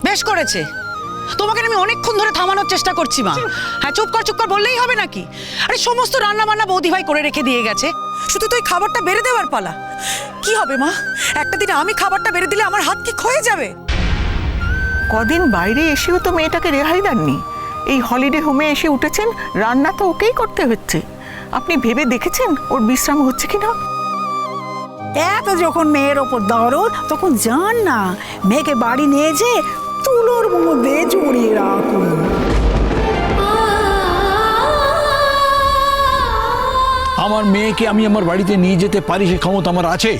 বেশ করেছে, তোমাকে আমি অনেকক্ষণ ধরে থামানোর চেষ্টা করছি মা। হ্যাঁ, চুপ কর বললেই হবে নাকি? আরে সমস্ত রান্না বান্না বৌদি ভাই করে রেখে দিয়ে গেছে, শুধু তুই খাবারটা বেড়ে দেওয়ার পালা। কি হবে মা, একটা দিন আমি খাবারটা বেড়ে দিলে আমার হাত কি ক্ষয়ে যাবে? কদিন বাইরে এসেও তো মেয়েটাকে রেহাই দেননি। এই হলিডে হোমে এসে উঠেছেন, রান্না তো ওকেই করতে হচ্ছে। আপনি ভেবে দেখেছেন ওর বিশ্রাম হচ্ছে কিনা? এত যখন মেয়ের ওপর দরদ, তখন যান না মেয়েকে বাড়ি নিয়ে যে তুলোর মধ্যে জড়িয়ে রাখুন। আমার মেয়েকে আমি আমার বাড়িতে নিয়ে যেতে পারি, সে ক্ষমতা আমার আছে।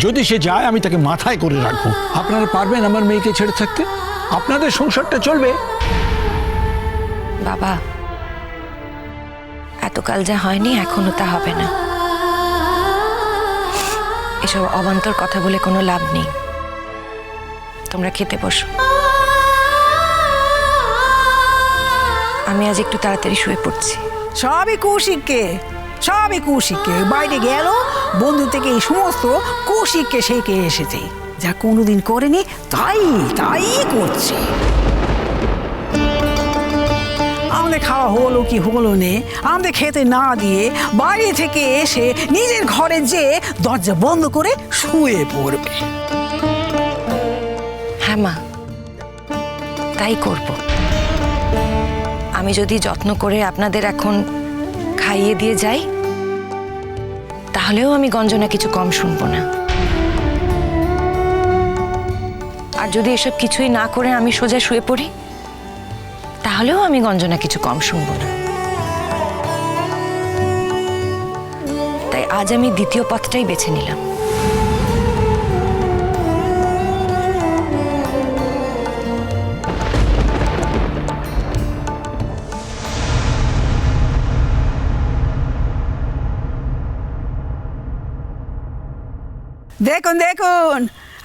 যদি সে যায় আমি তাকে মাথায় করে রাখবো। আপনারা পারবেন আমার মেয়েকে ছেড়ে থাকতে? আপনাদের সংসারটা চলবে? বাবা, এতকাল যা হয়নি এখনো তা হবে না। এসব অবান্তর কথা বলে কোনো লাভ নেই। তোমরা খেতে বসো। আমি আজ একটু তাড়াতাড়ি শুয়ে পড়ছি। সবই কৌশিককে বাইরে গেল, বন্ধু থেকে এই সমস্ত কৌশিককে শেখে এসেছে। যা কোনোদিন করেনি তাই করছে। আমাদের খাওয়া হলো কি হলো নে, আমাদের খেতে না দিয়ে বাইরে থেকে এসে নিজের ঘরে যে দরজা বন্ধ করে শুয়ে পড়বে। হ্যাঁ মা, তাই করব। আমি যদি যত্ন করে আপনাদের এখন খাইয়ে দিয়ে যাই, তাহলেও আমি গঞ্জনা কিছু কম শুনবো না। আর যদি এসব কিছুই না করে আমি সোজা শুয়ে পড়ি, তাহলেও আমি গঞ্জনা কিছু কম শুনবো না। তাই আজ আমি দ্বিতীয় পথটাই বেছে নিলাম। দেখুন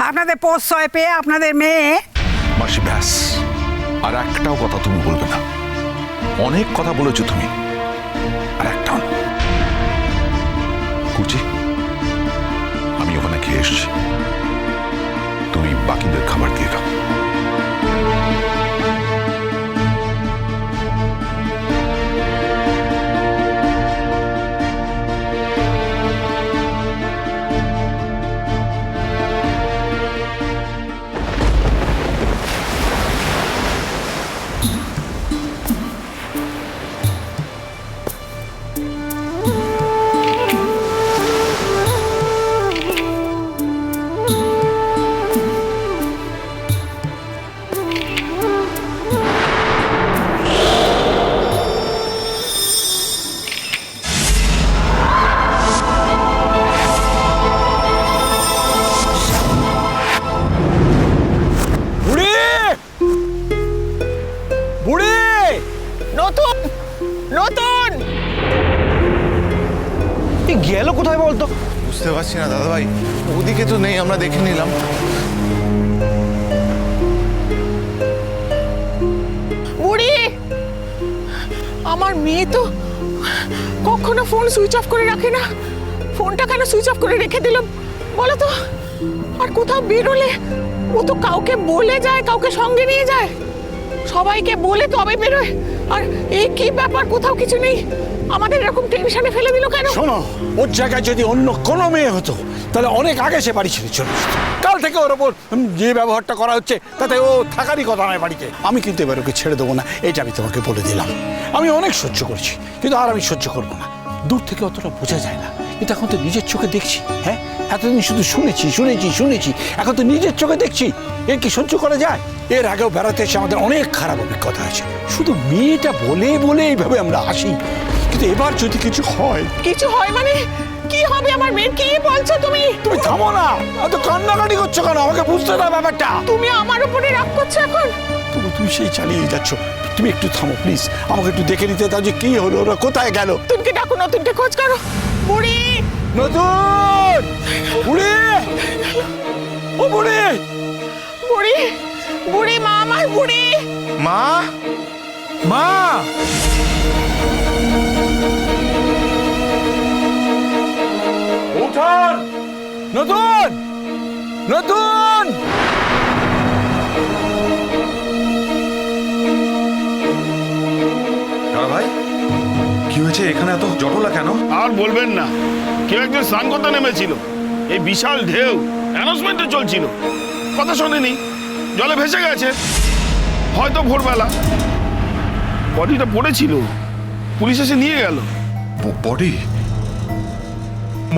আপনাদের প্রশ্রয় পেয়ে আপনাদের মেয়ে। মাসি ব্যাস, আর একটাও কথা তুমি বলবে না। অনেক কথা বলেছো তুমি, আর একটাও না। কুচি, আমি ওখানে খেয়ে এসছি, তুমি বাকিদের খাবার দিয়ে দাও। গেল কোথায় বলতো? বুঝতে পারছি না দাদা ভাই, ওদিকে তো নেই, আমরা দেখে নিলাম। বুড়ি, আমার মেয়ে তো কখনো ফোন সুইচ অফ করে রাখে না। ফোনটা কেন সুইচ অফ করে রেখে দিলাম বলো তো? আর কোথাও বেরোলে ও তো কাউকে বলে যায়, কাউকে সঙ্গে নিয়ে যায়, সবাইকে বলে তবে বেরোয়। আর এই কি ব্যাপার, কোথাও কিছু নেই। আমাদের এরকম টেনশনে ফেলে দিল কেন? শোনো, ওর জায়গায় যদি অন্য কোনো মেয়ে হতো তাহলে অনেক আগে সে বাড়ি ছেড়ে চলে যেত। কাল থেকে ওর ওপর যে ব্যবহারটা করা হচ্ছে তাতে ও থাকারই কথা নয় বাড়িতে। আমি কিন্তু এবার ওকে ছেড়ে দেবো না, এটা আমি তোমাকে বলে দিলাম। আমি অনেক সহ্য করছি, কিন্তু আর আমি সহ্য করবো না। দূর থেকে অতটা বোঝা যায় না, কিন্তু এখন তো নিজের চোখে দেখছি। হ্যাঁ, এতদিন শুধু শুনেছি, এখন তো নিজের চোখে দেখছি। এর কি সহ্য করা যায়? এর আগেও বেড়াতে এসে আমাদের অনেক খারাপ অভিজ্ঞতা হয়েছে। শুধু মেয়েটা বলে এইভাবে আমরা আসি, কিন্তু এবার যদি কিছু হয় মানে কি হবে আমার মেয়ের? কি বলছো তুমি? তুমি থামো না, এত কান্নাকাটি করছো কেন? আমাকে বুঝতে দাও ব্যাপারটা। তুমি আমার উপরে রাগ করছো এখন? তুমি সেই চালিয়ে যাচ্ছ। তুমি একটু থামো প্লিজ, আমাকে একটু দেখে নিতে দাও যে কি হলো, ওরা কোথায় গেল। নতুনকে ডাকো, নতুনকে খোঁজ করো। বুড়ি, নতুন বুড়ি, ও বুড়ি, বুড়ি, বুড়ি মা, আমার বুড়ি মা, মা, উঠান, নতুন, নতুন। এত জটলা কেন? আর বলবেন না, কেউ একজন স্নান করতে নেমেছিল, এই বিশাল ঢেউ অ্যানাউন্সমেন্টে চলছিল, কথা শোনেনি, জলে ভেসে গেছে, হয়তো ভোরবেলা। বডিটা পড়েছিল, পুলিশ এসে নিয়ে গেল। বডি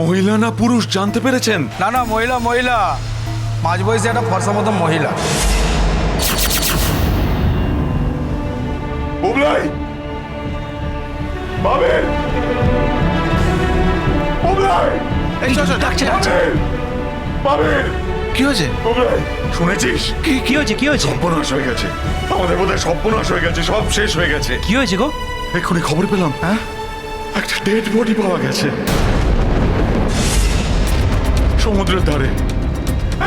মহিলা না পুরুষ জানতে পেরেছেন? না না, মহিলা মহিলা, মাঝ বয়সে একটা ফর্সা মতো মহিলা। বুবলাই, বাবেল, বুবলাই, বাবেল, কি হয়েছে? বুবলাই, শুনেছিস? কি হয়েছে? কি হয়েছে? সর্বনাশ হয়ে গেছে, আমাদের বোধহয় সর্বনাশ হয়ে গেছে, সব শেষ হয়ে গেছে। কি হয়েছে গো? এক্ষুনি খবর পেলাম, হ্যাঁ, একটা ডেড বডি পাওয়া গেছে সমুদ্রের ধারে,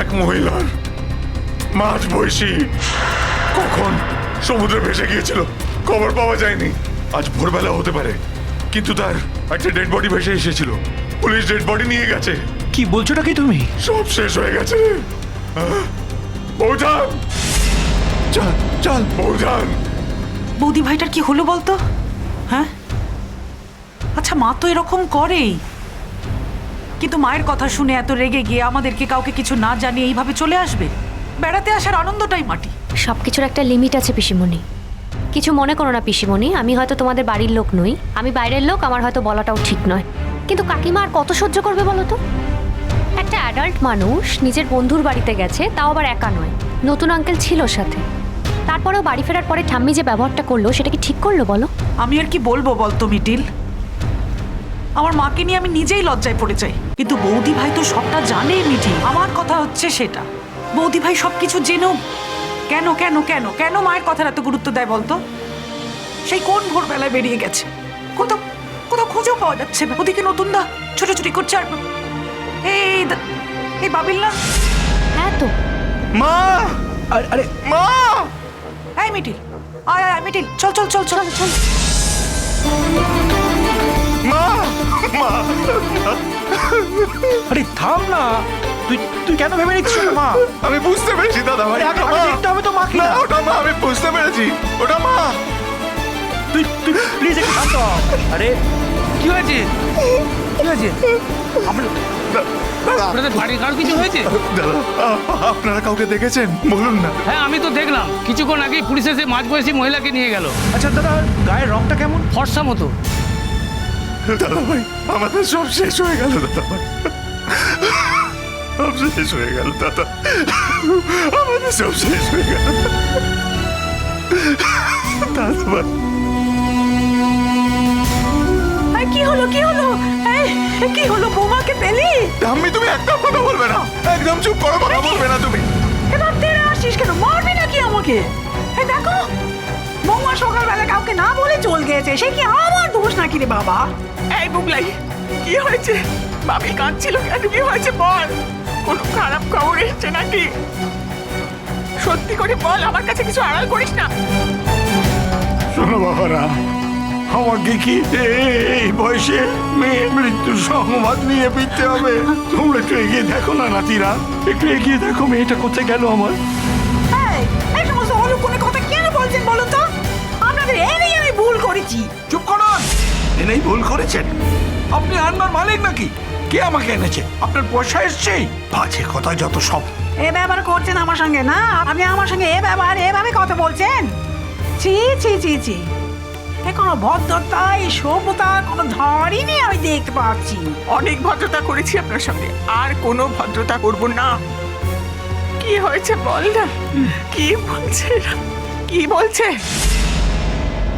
এক মহিলার, মাঝ বয়সী। কখন সমুদ্রে ভেসে গিয়েছিল খবর পাওয়া যায়নি, আজ ভোরবেলা হতে পারে, কিন্তু তার একটা ডেড বডি ভেসে এসেছিল, পুলিশ ডেড বডি নিয়ে গেছে। কি বলছোটা কি তুমি? সব শেষ হয়ে গেছে। বৌঠান, চল চল বৌঠান। বৌদি ভাইটার কি হলো বলতো? হ্যাঁ, আচ্ছা মা তো এরকম করেই, কিন্তু মায়ের কথা শুনে এত রেগে গিয়ে আমাদেরকে কাউকে কিছু না জানিয়ে এইভাবে চলে আসবে? বেড়াতে আসার আনন্দটাই মাটি। সবকিছুর একটা লিমিট আছে পিসিমণি। কিছু মনে করো না পিসিমণি, আমি হয়তো তোমাদের বাড়ির লোক নই, আমি বাইরের লোক, আমার হয়তো বলাটাও ঠিক নয়, কিন্তু কাকিমা আর কত সহ্য করবে বলো তো? একটা অ্যাডাল্ট মানুষ নিজের বন্ধুর বাড়িতে গেছে, তাও আবার একা নয়, নতুন আঙ্কেল ছিল সাথে, তারপরেও বাড়ি ফেরার পরে ঠাম্মি যে ব্যবহারটা করলো সেটা কি ঠিক করলো বলো? আমি আর কি বলবো বলতো মিটিল, আমার মাকে নিয়ে আমি নিজেই লজ্জায় পড়ে যাই, কিন্তু বৌদি ভাই তো সবটা জানে মিটিল। আমার কথা হচ্ছে সেটা, বৌদি ভাই সবকিছু জেনেও কেন কেন কেন কেন মায়ের কথার এত গুরুত্ব দেয় বলতো? সেই কোন ভোরবেলায় বেরিয়ে গেছে, কোথাও কোথাও খুঁজেও পাওয়া যাচ্ছে না। ওদিকে নতুন দা ছোটাছুটি করছে, আর এই বাবিল না। হ্যাঁ তো মা, আরে মা, এই মিটিল, আয় আয় মিটিল, চল চল চল চল চল। মা, মা, আরে থাম না, তুই কেন ভেবে নিচ্ছিস মা? আমি বুঝতে পেরেছি দাদা ভাই, আগে দেখতে হবে তো মাকে। না ওটা মা, আমি বুঝতে পেরেছি, ওটা মা। তুই প্লিজ একটু শান্ত হ। আরে কি হয়েছে? কি হয়েছে? আপনাদের বাড়ির কারো কিছু হয়েছে? দাদা, আপনারা কাউকে দেখেছেন? বলুন না। হ্যাঁ, আমি তো দেখলাম কিছুক্ষণ আগেই পুলিশ এসে মাঝবয়সী মহিলাকে নিয়ে গেল। আচ্ছা দাদা, গায়ের রংটা কেমন? ফর্সা মতো। দাদা ভাই, আমাদের সব শেষ হয়ে গেল দাদা ভাই, সব শেষ হয়ে গেল দাদা, আমাদের সব শেষ হয়ে গেল দাদা ভাই। কি হলো কি হলো? কি হলো? বৌমাকে পেলি? ঠাম্মি, তুমি একটা কথা বলবে না, একদম চুপ করো, কথা বলবে না তুমি। এবার তেরে আসছিস কেন? মারবি নাকি আমাকে? দেখো বৌমা সকালবেলা কাউকে না বলে চল গেছে, সে কি আমার দোষ নাকি রে বাবা? এই বুবলাই, কি হয়েছে? বাবি কাঁদছিল কেন? কি হয়েছে বল? কোনো খারাপ খবর এসছে নাকি? সত্যি করে বল, আমার কাছে কিছু আড়াল করিস না। শোনো বাবারা, আমাকে কি এই বয়সে মেয়ে মৃত্যুর সংবাদ নিয়ে ফিরতে হবে? তোমরা একটু এগিয়ে দেখো না নাতিরা, একটু এগিয়ে দেখো, মেয়েটা কোথায় গেল আমার? এই সমস্ত অলুকুনে কথা কেন বলছেন বলো তো? আপনাদের এনেই আমি ভুল করেছি। চুপ করুন। এনেই ভুল করেছেন? আপনি আনবার মালিক নাকি? কে আমাকে এনেছে? আপনার পয়সা এসছে? বাজে কথা যত সব। এ ব্যবহার করছেন আমার সঙ্গে না, আপনি আমার সঙ্গে এ ব্যবহার এভাবে কথা বলছেন? ছি ছি ছি ছি, এ কোনো ভদ্রতা, এই সভ্যতার কোনো ধারই নেই আমি দেখতে পাচ্ছি। অনেক ভদ্রতা করেছি আপনার সঙ্গে, আর কোনো ভদ্রতা করব না। কি হয়েছে বল না? কি বলছে এরা? কি বলছে?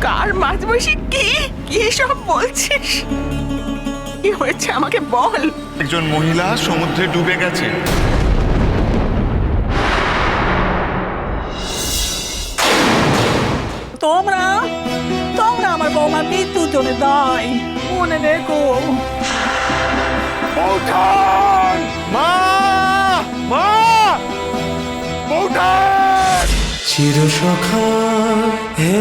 কার মাঝবয়সী? কি কি সব বলছিস? কি হয়েছে আমাকে বল। একজন মহিলা সমুদ্রে ডুবে গেছে। তোমরা তোমরা আমার বৌমার মৃত্যুর জন্য দায়, মনে রেখো। বৌঠান, মা, মা, বৌঠান। চিরসখা হে